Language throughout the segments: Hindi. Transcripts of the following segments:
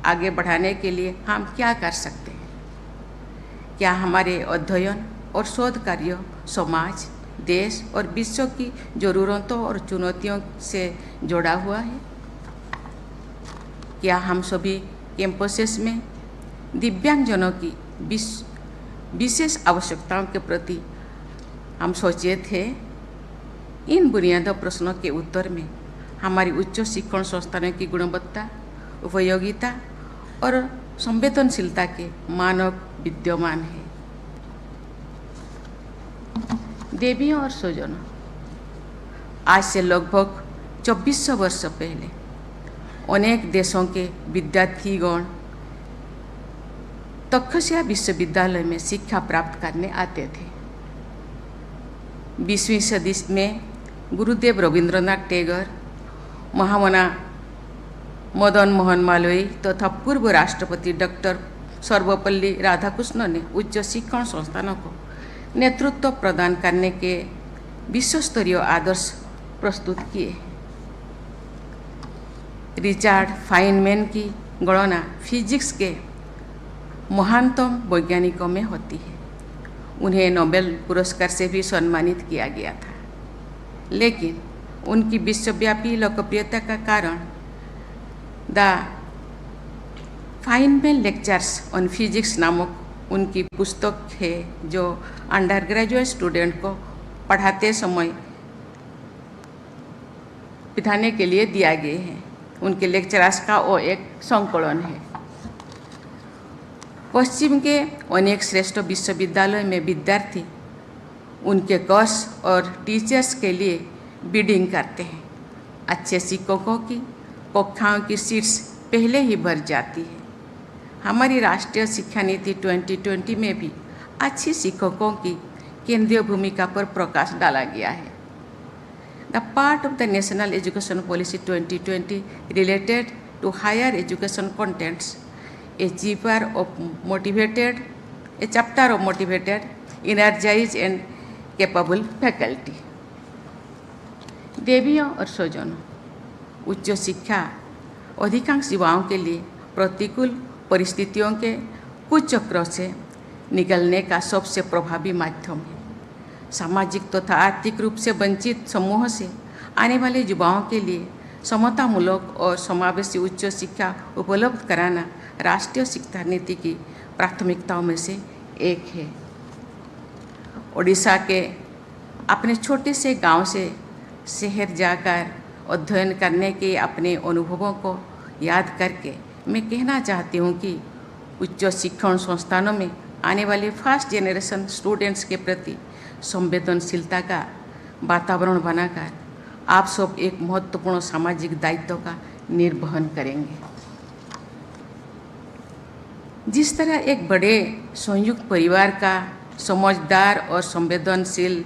आगे बढ़ाने के लिए हम क्या कर सकते हैं? क्या हमारे अध्ययन और शोध कार्य समाज, देश और विश्व की ज़रूरतों और चुनौतियों से जुड़ा हुआ है? क्या हम सभी कैंपसेस में दिव्यांगजनों की विशेष आवश्यकताओं के प्रति हम सचेत हैं? इन बुनियादी प्रश्नों के उत्तर में हमारी उच्च शिक्षण संस्थानों की गुणवत्ता, उपयोगिता और संवेदनशीलता के मानक विद्यमान है। देवियों और स्वजनों, आज से लगभग 2400 वर्ष पहले अनेक देशों के विद्यार्थीगण तक्षशिला विश्वविद्यालय में शिक्षा प्राप्त करने आते थे। 20वीं सदी में गुरुदेव रविंद्रनाथ टैगोर, महामना मदन मोहन मालवीय तथा पूर्व राष्ट्रपति डॉक्टर सर्वपल्ली राधाकृष्णन ने उच्च शिक्षण संस्थानों को नेतृत्व प्रदान करने के विश्वस्तरीय आदर्श प्रस्तुत किए। रिचर्ड फाइनमैन की गणना फिजिक्स के महानतम वैज्ञानिकों में होती है। उन्हें नोबेल पुरस्कार से भी सम्मानित किया गया था, लेकिन उनकी विश्वव्यापी लोकप्रियता का कारण the Feynman lectures on physics नामक उनकी पुस्तक है, जो अंडर ग्रेजुएट स्टूडेंट को पढ़ाते समय पढ़ाने के लिए दिया गया है। उनके लेक्चर्स का वो एक संकलन है। पश्चिम के अनेक श्रेष्ठ विश्वविद्यालयों में विद्यार्थी उनके कोर्स और टीचर्स के लिए बिडिंग करते हैं। अच्छे शिक्षकों की कक्षाओं की सीट्स पहले ही भर जाती है। हमारी राष्ट्रीय शिक्षा नीति 2020 में भी अच्छी शिक्षकों की केंद्रीय भूमिका पर प्रकाश डाला गया है। The part of the national education policy 2020 related to higher education contents a chapter of motivated, energized and capable faculty। देवियों और स्वजनों, उच्च शिक्षा अधिकांश युवाओं के लिए प्रतिकूल परिस्थितियों के कुचक्रों से निकलने का सबसे प्रभावी माध्यम है। सामाजिक तथा आर्थिक रूप से वंचित समूह से आने वाले युवाओं के लिए समतामूलक और समावेशी उच्च शिक्षा उपलब्ध कराना राष्ट्रीय शिक्षा नीति की प्राथमिकताओं में से एक है। ओडिशा के अपने छोटे से गांव से शहर जाकर अध्ययन करने के अपने अनुभवों को याद करके मैं कहना चाहती हूँ कि उच्च शिक्षण संस्थानों में आने वाले फर्स्ट जनरेशन स्टूडेंट्स के प्रति संवेदनशीलता का वातावरण बनाकर आप सब एक महत्वपूर्ण सामाजिक दायित्व का निर्वहन करेंगे। जिस तरह एक बड़े संयुक्त परिवार का समझदार और संवेदनशील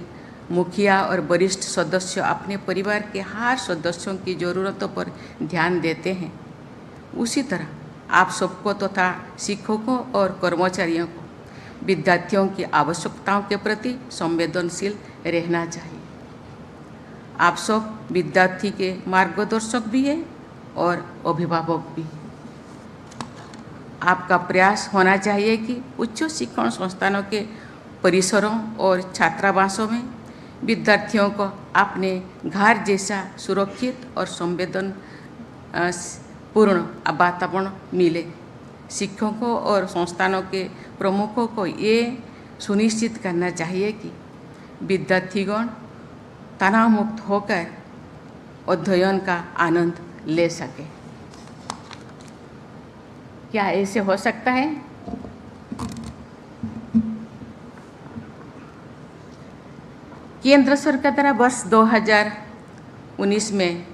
मुखिया और वरिष्ठ सदस्य अपने परिवार के हर सदस्यों की ज़रूरतों पर ध्यान देते हैं, उसी तरह आप सबको तथा शिक्षकों और कर्मचारियों को विद्यार्थियों की आवश्यकताओं के प्रति संवेदनशील रहना चाहिए। आप सब विद्यार्थी के मार्गदर्शक भी हैं और अभिभावक भी। आपका प्रयास होना चाहिए कि उच्च शिक्षण संस्थानों के परिसरों और छात्रावासों में विद्यार्थियों को अपने घर जैसा सुरक्षित और संवेदन पूर्ण वातावरण मिले। शिक्षकों और संस्थानों के प्रमुखों को ये सुनिश्चित करना चाहिए कि विद्यार्थीगण तनाव मुक्त होकर अध्ययन का आनंद ले सके। क्या ऐसे हो सकता है? केंद्र सरकार द्वारा वर्ष 2019 में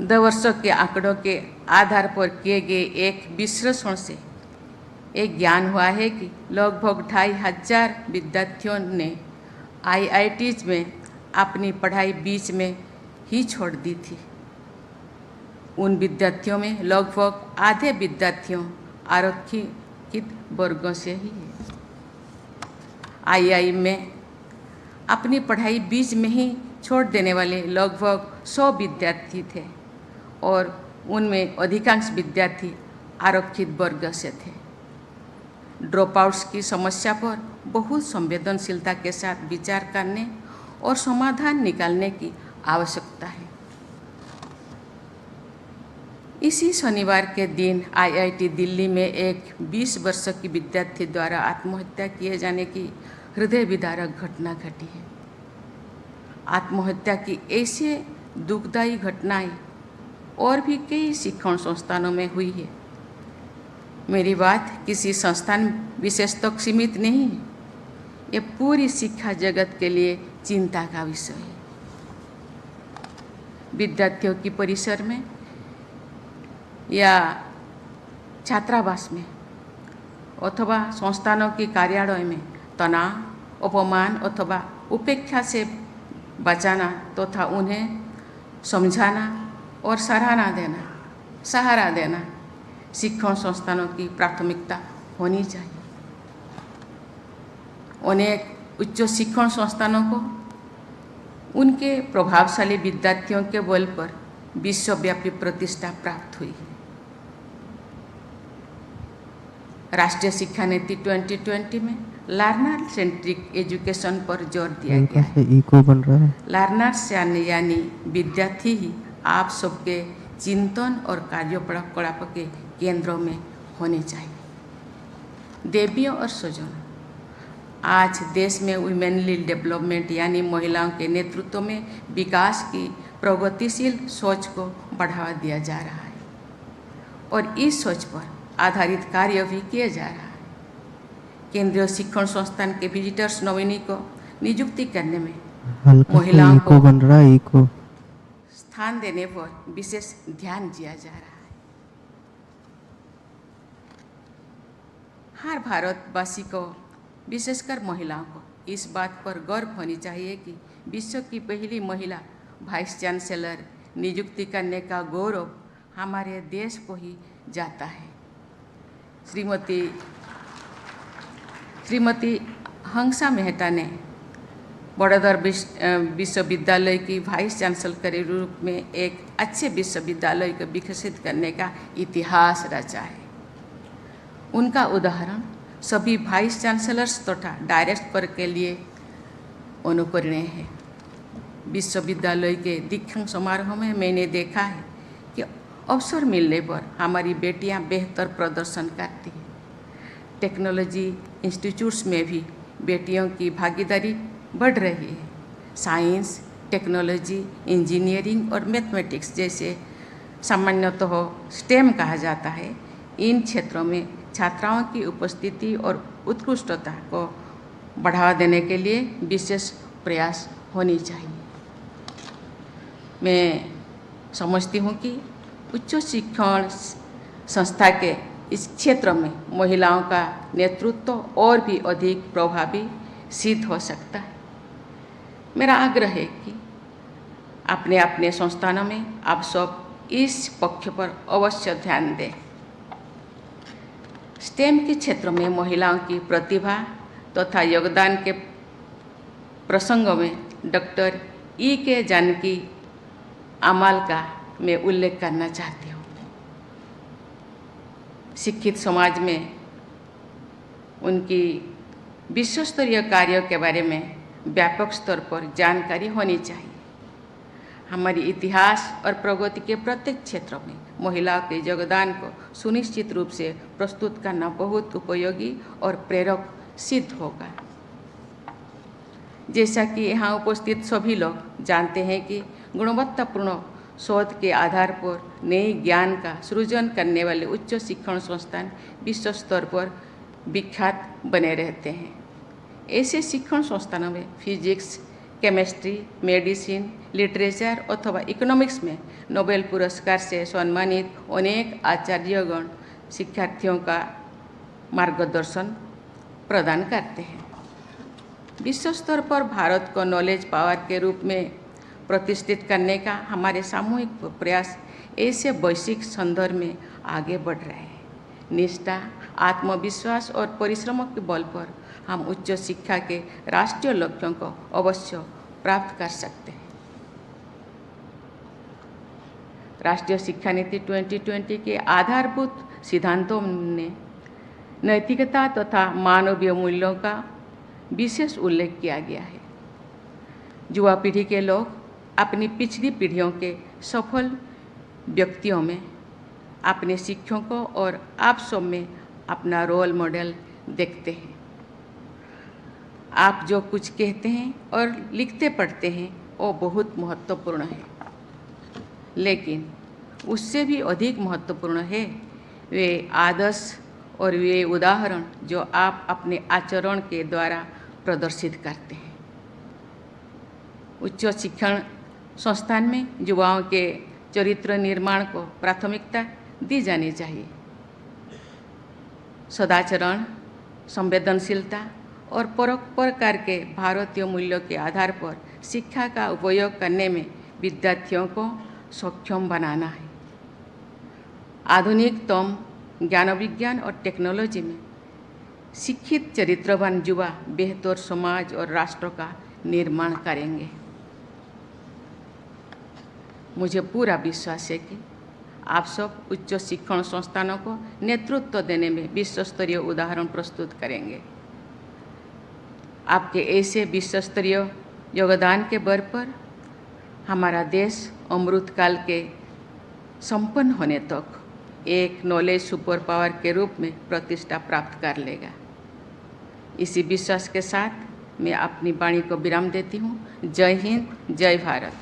2 वर्षों के आंकड़ों के आधार पर किए गए एक विश्लेषण से एक ज्ञान हुआ है कि लगभग 2500 विद्यार्थियों ने IITs में अपनी पढ़ाई बीच में ही छोड़ दी थी। उन विद्यार्थियों में लगभग आधे विद्यार्थियों आरक्षित वर्गों से ही है। II में अपनी पढ़ाई बीच में ही छोड़ देने वाले लगभग 100 विद्यार्थी थे और उनमें अधिकांश विद्यार्थी आरक्षित वर्ग से थे। ड्रॉप आउट्स की समस्या पर बहुत संवेदनशीलता के साथ विचार करने और समाधान निकालने की आवश्यकता है। इसी शनिवार के दिन आईआईटी दिल्ली में एक 20 वर्ष की विद्यार्थी द्वारा आत्महत्या किए जाने की हृदय विदारक घटना घटी है। आत्महत्या की ऐसी दुखदायी घटनाएं और भी कई शिक्षण संस्थानों में हुई है। मेरी बात किसी संस्थान विशेष तक सीमित नहीं है, ये पूरी शिक्षा जगत के लिए चिंता का विषय है। विद्यार्थियों की परिसर में या छात्रावास में अथवा संस्थानों की कार्यालय में तनाव, अपमान अथवा उपेक्षा से बचाना तथा उन्हें समझाना और सहारा देना शिक्षण संस्थानों की प्राथमिकता होनी चाहिए। अनेक उच्च शिक्षण संस्थानों को उनके प्रभावशाली विद्यार्थियों के बल पर विश्वव्यापी प्रतिष्ठा प्राप्त हुई है। राष्ट्रीय शिक्षा नीति 2020 में लर्नर सेंट्रिक एजुकेशन पर जोर दिया गया है। इको बन रहा है। लर्नर्स यानी विद्यार्थी ही आप सबके चिंतन और कार्यकलाप के केंद्रों में होने चाहिए। देवियों और स्वजनों, आज देश में वुमेनली डेवलपमेंट यानी महिलाओं के नेतृत्व में विकास की प्रगतिशील सोच को बढ़ावा दिया जा रहा है और इस सोच पर आधारित कार्य भी किया जा रहा है। केंद्रीय शिक्षण संस्थान के विजिटर्स नॉमिनी को नियुक्ति करने में महिलाओं को बन रहा है इको स्थान देने पर विशेष ध्यान दिया जा रहा है। हर भारतवासी को, विशेषकर महिलाओं को, इस बात पर गर्व होनी चाहिए कि विश्व की पहली महिला वाइस चांसलर नियुक्ति करने का गौरव हमारे देश को ही जाता है। श्रीमती हंसा मेहता ने बड़ौदा विश्वविद्यालय की वाइस चांसलर के रूप में एक अच्छे विश्वविद्यालय को विकसित करने का इतिहास रचा है। उनका उदाहरण सभी वाइस चांसलर्स तथा डायरेक्टर के लिए अनुकरणीय है। विश्वविद्यालय के दीक्षांत समारोह में मैंने देखा है कि अवसर मिलने पर हमारी बेटियां बेहतर प्रदर्शन करती हैं। टेक्नोलॉजी इंस्टीट्यूट्स में भी बेटियों की भागीदारी बढ़ रही है। साइंस, टेक्नोलॉजी, इंजीनियरिंग और मैथमेटिक्स जैसे सामान्यतः स्टेम कहा जाता है, इन क्षेत्रों में छात्राओं की उपस्थिति और उत्कृष्टता को बढ़ावा देने के लिए विशेष प्रयास होनी चाहिए। मैं समझती हूँ कि उच्च शिक्षण संस्था के इस क्षेत्र में महिलाओं का नेतृत्व और भी अधिक प्रभावी सिद्ध हो सकता है। मेरा आग्रह है कि अपने अपने संस्थानों में आप सब इस पक्ष पर अवश्य ध्यान दें। स्टेम के क्षेत्र में महिलाओं की प्रतिभा तथा योगदान के प्रसंगों में डॉक्टर E.K. जानकी अमाल का मैं उल्लेख करना चाहती हूँ। शिक्षित समाज में उनकी विश्वस्तरीय कार्यों के बारे में व्यापक स्तर पर जानकारी होनी चाहिए। हमारी इतिहास और प्रगति के प्रत्येक क्षेत्र में महिलाओं के योगदान को सुनिश्चित रूप से प्रस्तुत करना बहुत उपयोगी और प्रेरक सिद्ध होगा। जैसा कि यहाँ उपस्थित सभी लोग जानते हैं कि गुणवत्तापूर्ण शोध के आधार पर नए ज्ञान का सृजन करने वाले उच्च शिक्षण संस्थान विश्व स्तर पर विख्यात बने रहते हैं। ऐसे शिक्षण संस्थानों में फिजिक्स, केमिस्ट्री, मेडिसिन, लिटरेचर अथवा इकोनॉमिक्स में नोबेल पुरस्कार से सम्मानित अनेक आचार्यगण शिक्षार्थियों का मार्गदर्शन प्रदान करते हैं। विश्व स्तर पर भारत को नॉलेज पावर के रूप में प्रतिष्ठित करने का हमारे सामूहिक प्रयास ऐसे वैश्विक संदर्भ में आगे बढ़ रहे हैं। निष्ठा, आत्मविश्वास और परिश्रम के बल पर हम उच्च शिक्षा के राष्ट्रीय लक्ष्यों को अवश्य प्राप्त कर सकते हैं। राष्ट्रीय शिक्षा नीति 2020 के आधारभूत सिद्धांतों में नैतिकता तथा मानवीय मूल्यों का विशेष उल्लेख किया गया है। युवा पीढ़ी के लोग अपनी पिछली पीढ़ियों के सफल व्यक्तियों में अपने शिक्षकों और आप सब में अपना रोल मॉडल देखते हैं। आप जो कुछ कहते हैं और लिखते पढ़ते हैं वो बहुत महत्वपूर्ण है, लेकिन उससे भी अधिक महत्वपूर्ण है वे आदर्श और वे उदाहरण जो आप अपने आचरण के द्वारा प्रदर्शित करते हैं। उच्च शिक्षण संस्थान में युवाओं के चरित्र निर्माण को प्राथमिकता दी जानी चाहिए। सदाचरण, संवेदनशीलता और परोपकार के भारतीय मूल्यों के आधार पर शिक्षा का उपयोग करने में विद्यार्थियों को सक्षम बनाना है। आधुनिकतम ज्ञान विज्ञान और टेक्नोलॉजी में शिक्षित चरित्रवान युवा बेहतर समाज और राष्ट्र का निर्माण करेंगे। मुझे पूरा विश्वास है कि आप सब उच्च शिक्षण संस्थानों को नेतृत्व देने में विश्व स्तरीय उदाहरण प्रस्तुत करेंगे। आपके ऐसे विश्व स्तरीय योगदान के बल पर हमारा देश अमृतकाल के संपन्न होने तक एक नॉलेज सुपर पावर के रूप में प्रतिष्ठा प्राप्त कर लेगा। इसी विश्वास के साथ मैं अपनी वाणी को विराम देती हूँ। जय हिंद, जय भारत।